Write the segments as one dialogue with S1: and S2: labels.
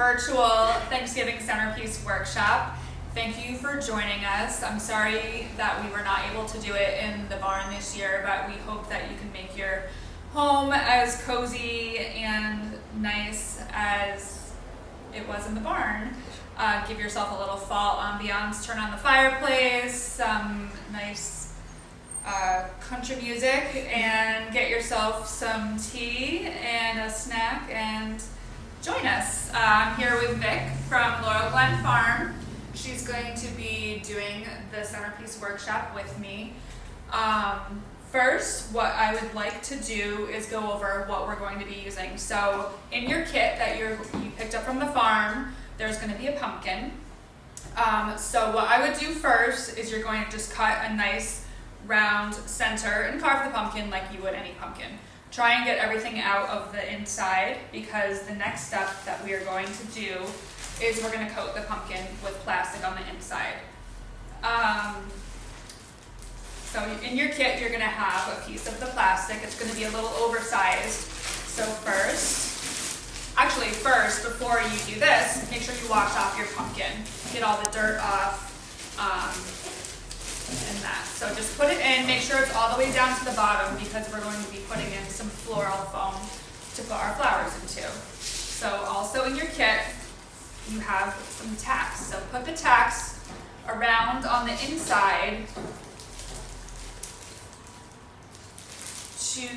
S1: virtual Thanksgiving Centerpiece workshop. Thank you for joining us. I'm sorry that we were not able to do it in the barn this year, but we hope that you can make your home as cozy and nice as it was in the barn. Give yourself a little fall ambiance, turn on the fireplace, some nice country music, and get yourself some tea and a snack and join us. I'm here with Vic from Laurel Glen Farm. She's going to be doing the Centerpiece workshop with me. First, what I would like to do is go over what we're going to be using. So in your kit that you picked up from the farm, there's going to be a pumpkin. So what I would do first is you're going to just cut a nice round center and carve the pumpkin like you would any pumpkin. Try and get everything out of the inside, because the next step that we are going to do is we're going to coat the pumpkin with plastic on the inside. So in your kit, you're going to have a piece of the plastic. It's going to be a little oversized. So first, before you do this, make sure you wash off your pumpkin. Get all the dirt off and that. So just put it in. Make sure it's all the way down to the bottom, because we're going to be putting in some floral foam to put our flowers into. So also in your kit, you have some tacks. So put the tacks around on the inside to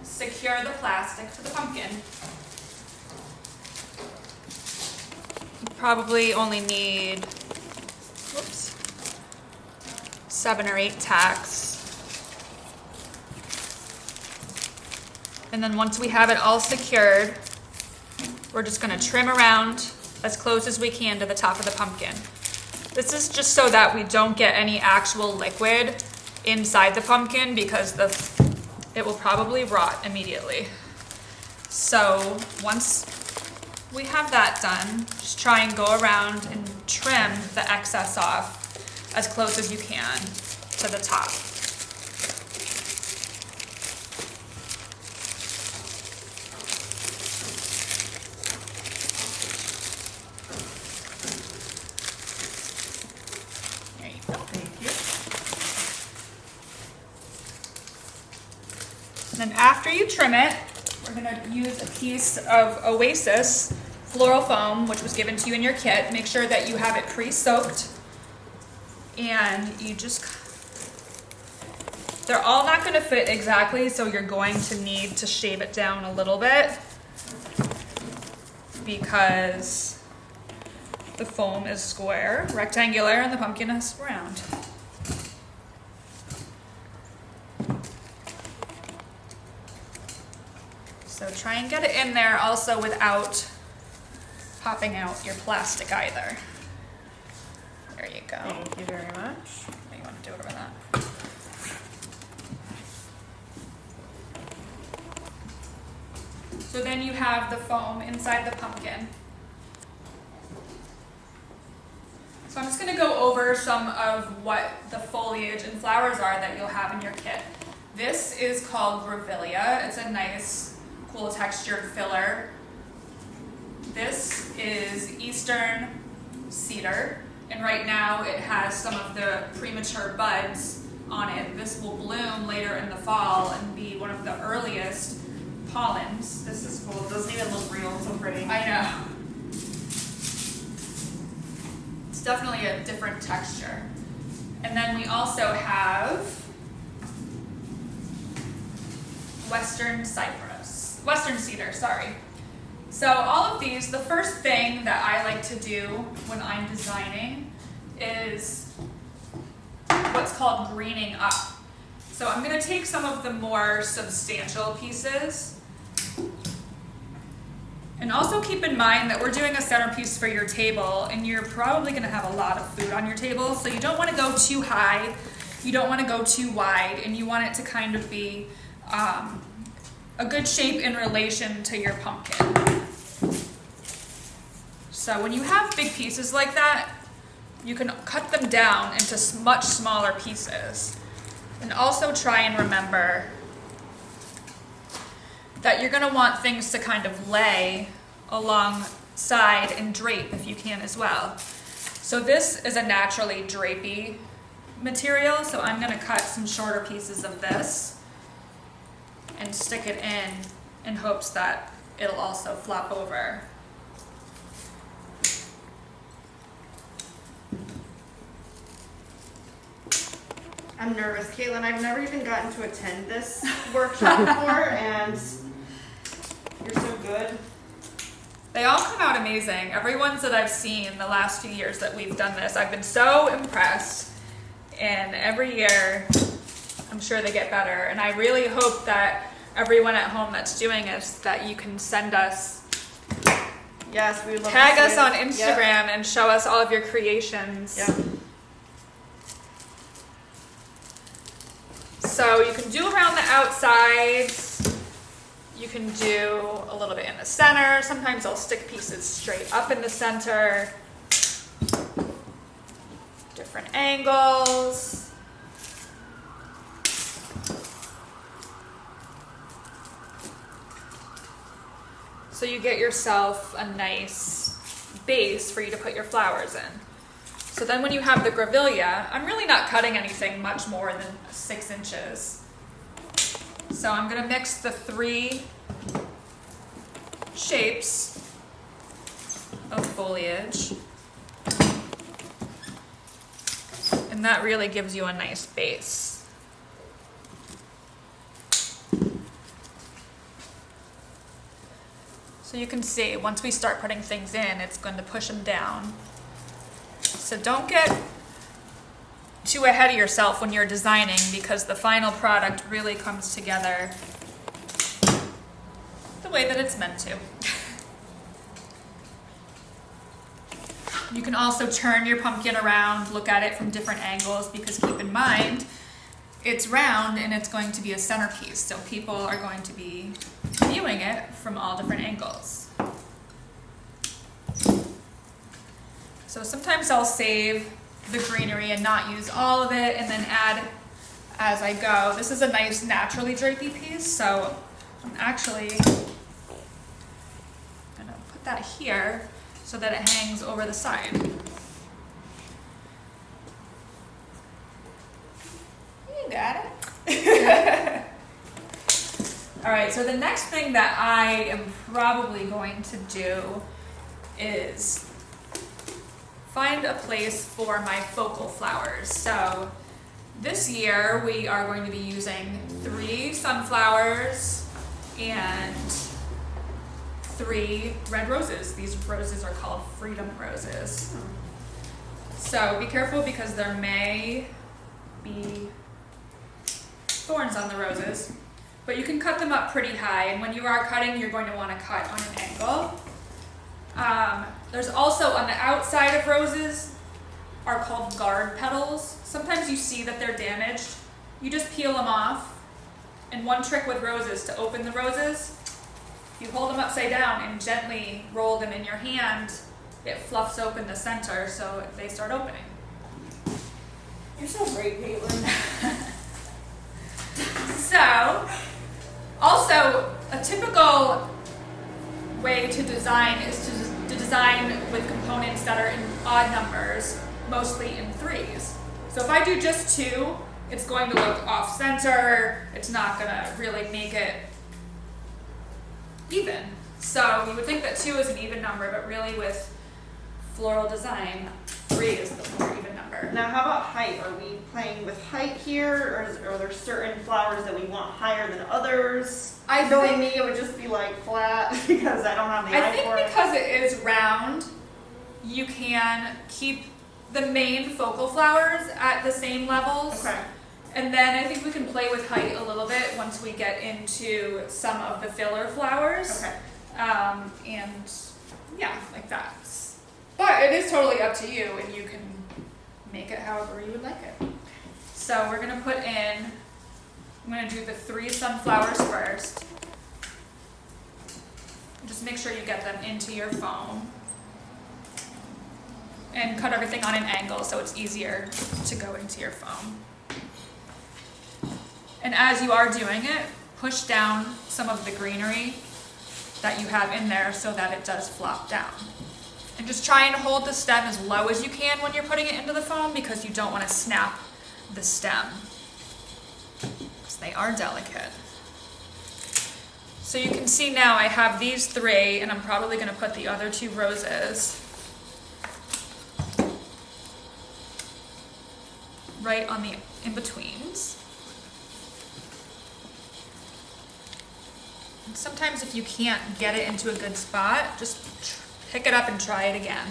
S1: secure the plastic to the pumpkin. You probably only need 7 or 8 tacks. And then once we have it all secured, we're just going to trim around as close as we can to the top of the pumpkin. This is just so that we don't get any actual liquid inside the pumpkin, because it will probably rot immediately. So once we have that done, just try and go around and trim the excess off as close as you can to the top. There you go. Thank you. And then after you trim it, we're going to use a piece of Oasis floral foam, which was given to you in your kit. Make sure that you have it pre-soaked. And they're all not going to fit exactly, so you're going to need to shave it down a little bit, because the foam is square, rectangular, and the pumpkin is round. So try and get it in there also without popping out your plastic either. There you go.
S2: Thank you very much.
S1: You want to do it over that. So then you have the foam inside the pumpkin. So I'm just going to go over some of what the foliage and flowers are that you'll have in your kit. This is called grevillea. It's a nice, cool textured filler. This is eastern cedar. And right now it has some of the premature buds on it. This will bloom later in the fall and be one of the earliest pollens.
S2: This is cool. It doesn't even look real. It's so pretty.
S1: I know. It's definitely a different texture. And then we also have western cedar, sorry. So all of these, the first thing that I like to do when I'm designing is what's called greening up. So I'm going to take some of the more substantial pieces. And also keep in mind that we're doing a centerpiece for your table, and you're probably going to have a lot of food on your table. So you don't want to go too high, you don't want to go too wide, and you want it to kind of be a good shape in relation to your pumpkin. So when you have big pieces like that, you can cut them down into much smaller pieces. And also try and remember that you're going to want things to kind of lay along side and drape if you can as well. So this is a naturally drapey material, so I'm going to cut some shorter pieces of this and stick it in hopes that it'll also flop over.
S2: I'm nervous, Caitlin. I've never even gotten to attend this workshop before, and you're so good.
S1: They all come out amazing. Everyone's that I've seen the last few years that we've done this, I've been so impressed. And every year, I'm sure they get better. And I really hope that everyone at home that's doing this, that you can send us,
S2: Yes, we would love
S1: tag
S2: to
S1: us
S2: see
S1: on
S2: it.
S1: Instagram and show us all of your creations.
S2: Yep.
S1: So you can do around the outsides. You can do a little bit in the center. Sometimes I'll stick pieces straight up in the center. Different angles. So you get yourself a nice base for you to put your flowers in. So then when you have the grevillea, I'm really not cutting anything much more than 6 inches. So I'm going to mix the 3 shapes of foliage. And that really gives you a nice base. So you can see, once we start putting things in, it's going to push them down. So don't get too ahead of yourself when you're designing, because the final product really comes together the way that it's meant to. You can also turn your pumpkin around, look at it from different angles, because keep in mind, it's round and it's going to be a centerpiece, so people are going to be viewing it from all different angles. So sometimes I'll save the greenery and not use all of it and then add as I go. This is a nice naturally drapey piece, so I'm actually gonna put that here so that it hangs over the side. You got it. All right, so the next thing that I am probably going to do is find a place for my focal flowers. So this year we are going to be using 3 sunflowers and 3 red roses. These roses are called freedom roses. So be careful, because there may be thorns on the roses, but you can cut them up pretty high, and when you are cutting, you're going to want to cut on an angle. There's also, on the outside of roses, are called guard petals. Sometimes you see that they're damaged. You just peel them off. And one trick with roses, to open the roses, you hold them upside down and gently roll them in your hand. It fluffs open the center so they start opening.
S2: You're so great, Caitlin.
S1: So, also, a typical way to design is to design with components that are in odd numbers, mostly in 3s. So if I do just 2, it's going to look off center. It's not going to really make it even. So you would think that 2 is an even number, but really with floral design, 3 is the more even number.
S2: Now, how about height? Are we playing with height here, or are there certain flowers that we want higher than others? Knowing me, it would just be like flat because I don't have the eye for it.
S1: I think because it is round, you can keep the main focal flowers at the same levels.
S2: Okay.
S1: And then I think we can play with height a little bit once we get into some of the filler flowers.
S2: Okay.
S1: And yeah, like that. But it is totally up to you, and you can make it however you would like it. So we're gonna put in, I'm gonna do the 3 sunflowers first. Just make sure you get them into your foam. And cut everything on an angle so it's easier to go into your foam. And as you are doing it, push down some of the greenery that you have in there so that it does flop down. And just try and hold the stem as low as you can when you're putting it into the foam because you don't want to snap the stem, because they are delicate. So you can see now I have these 3, and I'm probably going to put the other 2 roses right on the in-betweens. And sometimes if you can't get it into a good spot, just pick it up and try it again.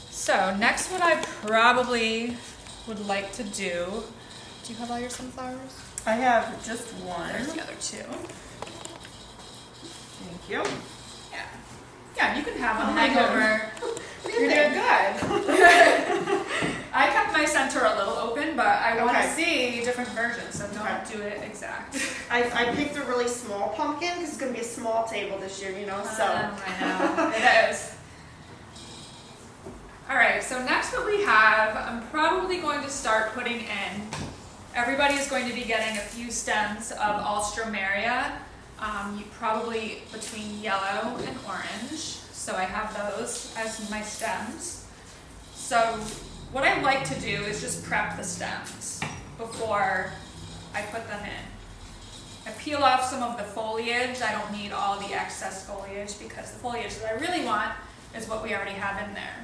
S1: So next, what I probably would like to do you have all your sunflowers?
S2: I have just one.
S1: There's the other 2.
S2: Thank you.
S1: Yeah. Yeah, you can have them
S2: Oh my
S1: hang over.
S2: You're doing good.
S1: I kept my center a little open, but I want to
S2: Okay.
S1: see different versions, so don't
S2: Okay.
S1: do it exact.
S2: I picked a really small pumpkin because it's going to be a small table this year, you know, so.
S1: I know. It is. Alright, so next what we have, I'm probably going to start putting in, everybody is going to be getting a few stems of Alstroemeria, you probably between yellow and orange, so I have those as my stems. So what I like to do is just prep the stems before I put them in. I peel off some of the foliage. I don't need all the excess foliage because the foliage that I really want is what we already have in there.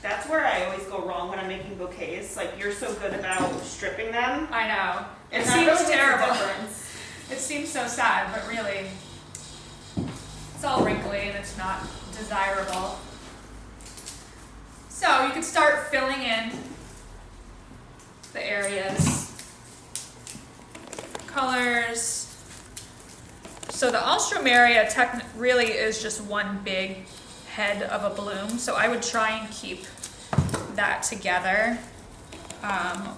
S2: That's where I always go wrong when I'm making bouquets. Like, you're so good about stripping them.
S1: I know. It
S2: And that
S1: seems
S2: really makes a
S1: terrible.
S2: difference.
S1: It seems so sad, but really, it's all wrinkly and it's not desirable. So you can start filling in the areas, colors. So the Alstroemeria really is just one big head of a bloom, so I would try and keep that together.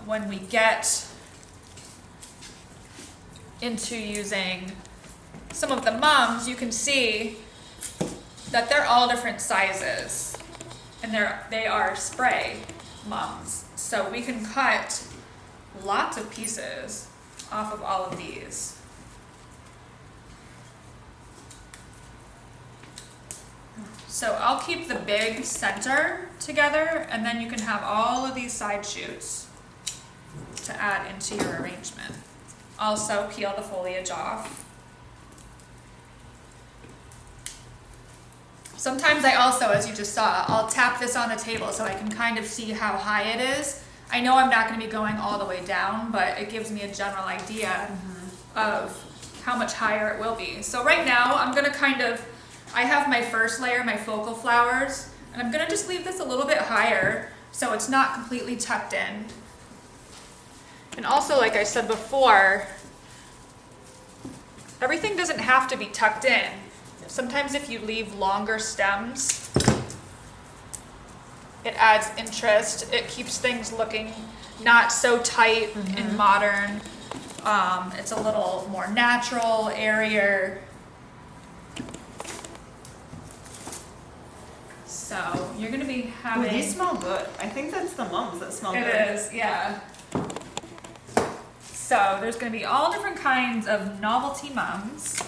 S1: When we get into using some of the mums, you can see that they're all different sizes, and they are spray mums. So we can cut lots of pieces off of all of these. So I'll keep the big center together, and then you can have all of these side shoots to add into your arrangement. Also peel the foliage off. Sometimes I also, as you just saw, I'll tap this on the table so I can kind of see how high it is. I know I'm not going to be going all the way down, but it gives me a general idea of how much higher it will be. So right now I'm going to I have my first layer, my focal flowers, and I'm going to just leave this a little bit higher so it's not completely tucked in. And also, like I said before, everything doesn't have to be tucked in. Sometimes if you leave longer stems, it adds interest. It keeps things looking not so tight and modern. It's a little more natural, airier. So you're going to be having...
S2: Ooh, these smell good. I think that's the mums that smell good.
S1: It is, yeah. So there's going to be all different kinds of novelty mums.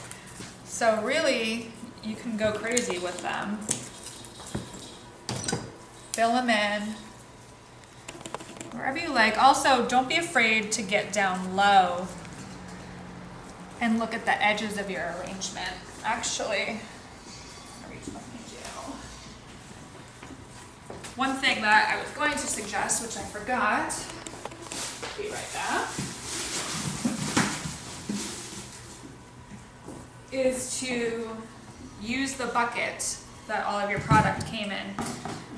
S1: So really, you can go crazy with them. Fill them in wherever you like. Also, don't be afraid to get down low and look at the edges of your arrangement. Actually, one thing that I was going to suggest, which I forgot, be right back, is to use the bucket that all of your product came in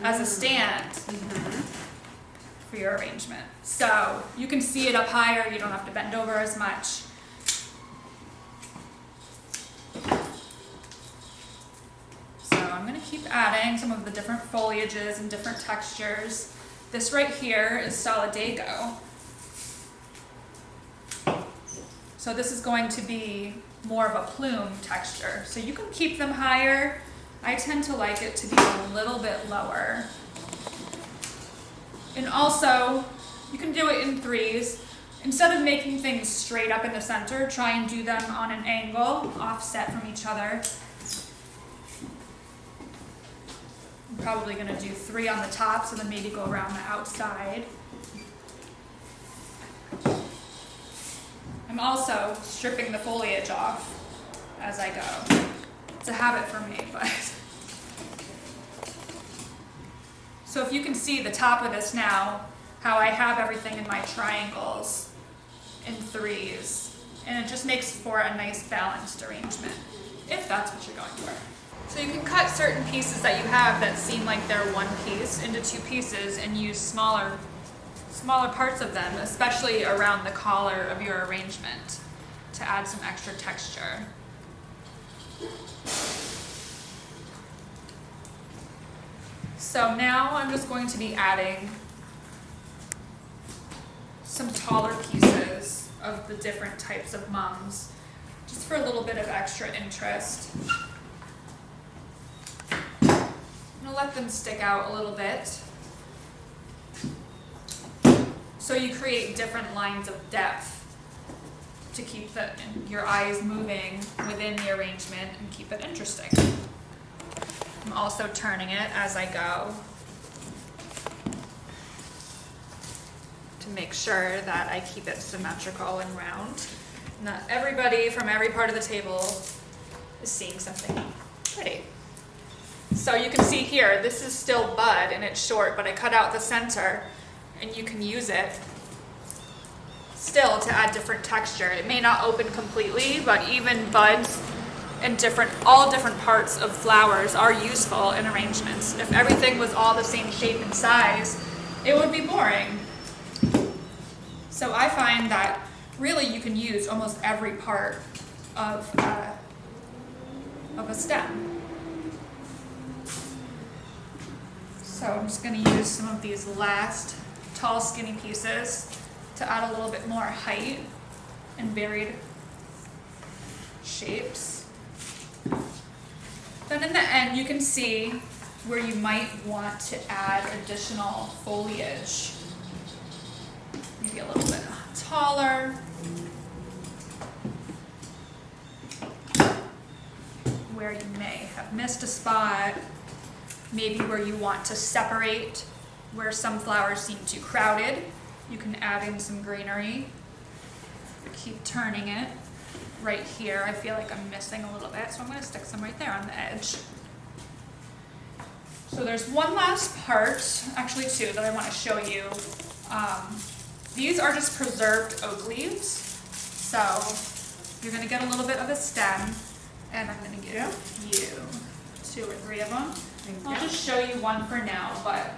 S1: as a stand for your arrangement. So you can see it up higher, you don't have to bend over as much. I'm going to keep adding some of the different foliages and different textures. This right here is Solidago. So this is going to be more of a plume texture. So you can keep them higher. I tend to like it to be a little bit lower. And also, you can do it in threes. Instead of making things straight up in the center, try and do them on an angle, offset from each other. I'm probably gonna do 3 on the top, so then maybe go around the outside. I'm also stripping the foliage off as I go. It's a habit for me, but. So if you can see the top of this now, how I have everything in my triangles in threes, and it just makes for a nice balanced arrangement, if that's what you're going for. So you can cut certain pieces that you have that seem like they're one piece into 2 pieces and use smaller parts of them, especially around the collar of your arrangement, to add some extra texture. So now I'm just going to be adding some taller pieces of the different types of mums, just for a little bit of extra interest. I'm gonna let them stick out a little bit, so you create different lines of depth to keep your eyes moving within the arrangement and keep it interesting. I'm also turning it as I go to make sure that I keep it symmetrical and round. Not everybody from every part of the table is seeing something pretty. So you can see here, this is still bud and it's short, but I cut out the center, and you can use it still to add different texture. It may not open completely, but even buds and all different parts of flowers are useful in arrangements. If everything was all the same shape and size, it would be boring. So I find that really you can use almost every part of a stem. So I'm just going to use some of these last tall skinny pieces to add a little bit more height and varied shapes. Then in the end, you can see where you might want to add additional foliage. Maybe a little bit taller. Where you may have missed a spot. Maybe where you want to separate, where some flowers seem too crowded. You can add in some greenery. Keep turning it. Right here, I feel like I'm missing a little bit, so I'm going to stick some right there on the edge. So there's one last part, actually 2, that I want to show you. These are just preserved oak leaves. So you're going to get a little bit of a stem, and I'm going to give you 2 or 3 of them. I'll just show you one for now, but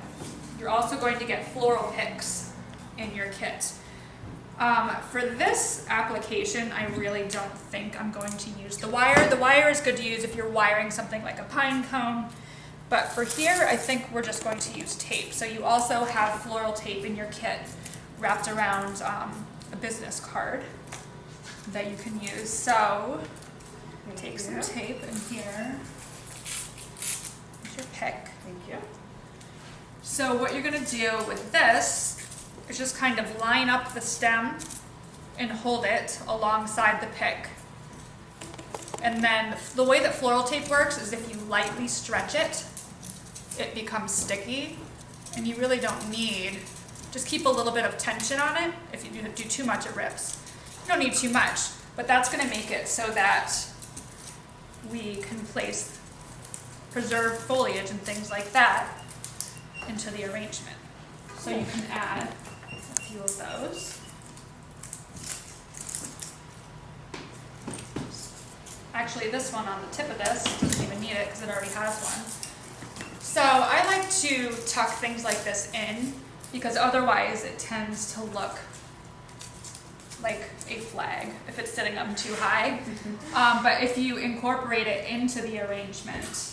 S1: you're also going to get floral picks in your kit. For this application, I really don't think I'm going to use the wire. The wire is good to use if you're wiring something like a pine cone, but for here, I think we're just going to use tape. So you also have floral tape in your kit wrapped around a business card that you can use. So take some tape in here. Here's your pick.
S2: Thank you.
S1: So what you're going to do with this is just kind of line up the stem and hold it alongside the pick. And then the way that floral tape works is if you lightly stretch it, it becomes sticky, and you really don't need, just keep a little bit of tension on it. If you do too much, it rips. You don't need too much, but that's going to make it so that we can place preserved foliage and things like that into the arrangement. So you can add a few of those. Actually, this one on the tip of this doesn't even need it because it already has one. So I like to tuck things like this in because otherwise it tends to look like a flag if it's sitting up too high. But if you incorporate it into the arrangement,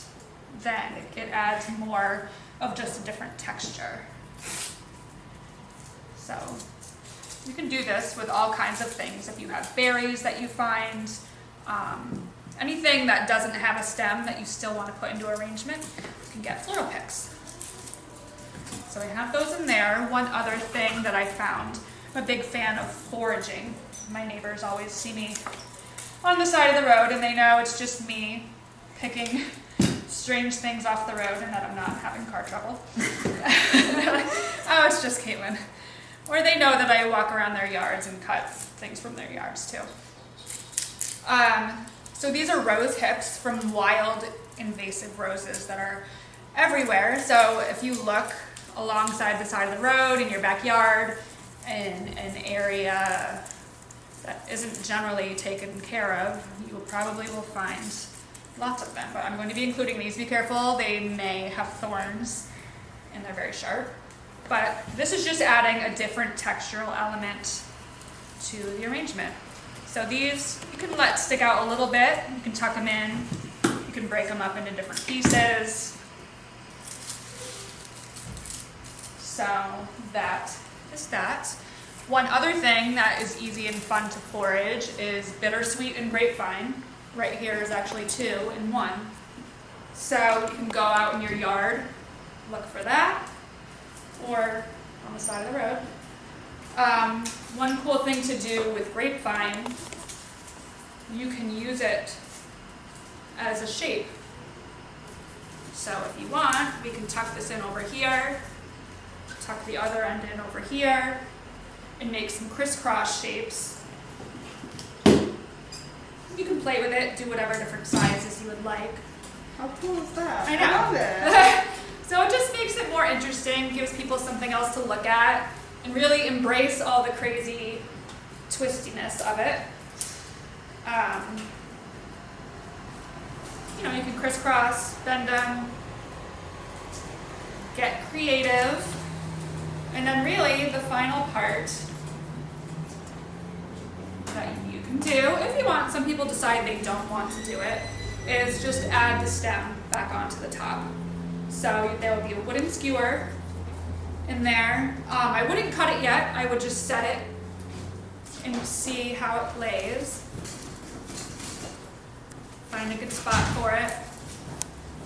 S1: then it adds more of just a different texture. So you can do this with all kinds of things. If you have berries that you find anything that doesn't have a stem that you still want to put into arrangement, you can get floral picks. So I have those in there. One other thing that I found, I'm a big fan of foraging. My neighbors always see me on the side of the road and they know it's just me picking strange things off the road and that I'm not having car trouble. They're like, oh, it's just Caitlin. Or they know that I walk around their yards and cut things from their yards too. So these are rose hips from wild invasive roses that are everywhere. So if you look alongside the side of the road in your backyard in an area that isn't generally taken care of, you probably will find lots of them. But I'm going to be including these. Be careful, they may have thorns and they're very sharp. But this is just adding a different textural element to the arrangement. So these you can let stick out a little bit. You can tuck them in. You can break them up into different pieces. So that is that. One other thing that is easy and fun to forage is bittersweet and grapevine. Right here is actually 2 in 1. So you can go out in your yard, look for that, or on the side of the road. One cool thing to do with grapevine, you can use it as a shape. So if you want, we can tuck this in over here, tuck the other end in over here, and make some crisscross shapes. You can play with it, do whatever different sizes you would like.
S2: How cool is that?
S1: I know.
S2: I love it.
S1: So it just makes it more interesting, gives people something else to look at, and really embrace all the crazy twistiness of it. You know, you can crisscross, bend them, get creative, and then really the final part that you can do, if you want, some people decide they don't want to do it, is just add the stem back onto the top. So there will be a wooden skewer in there. I wouldn't cut it yet, I would just set it and see how it lays. Find a good spot for it,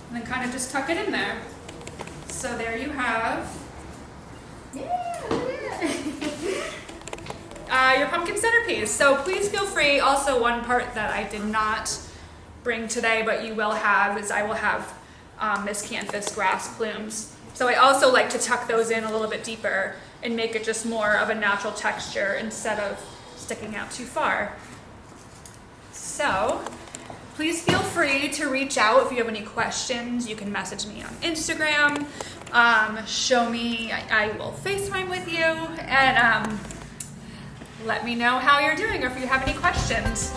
S1: and then kind of just tuck it in there. So there you have your pumpkin centerpiece. So please feel free. Also, one part that I did not bring today, but you will have, is I will have miscanthus grass plumes. So I also like to tuck those in a little bit deeper and make it just more of a natural texture instead of sticking out too far. So please feel free to reach out if you have any questions. You can message me on Instagram, show me, I will FaceTime with you, and let me know how you're doing or if you have any questions.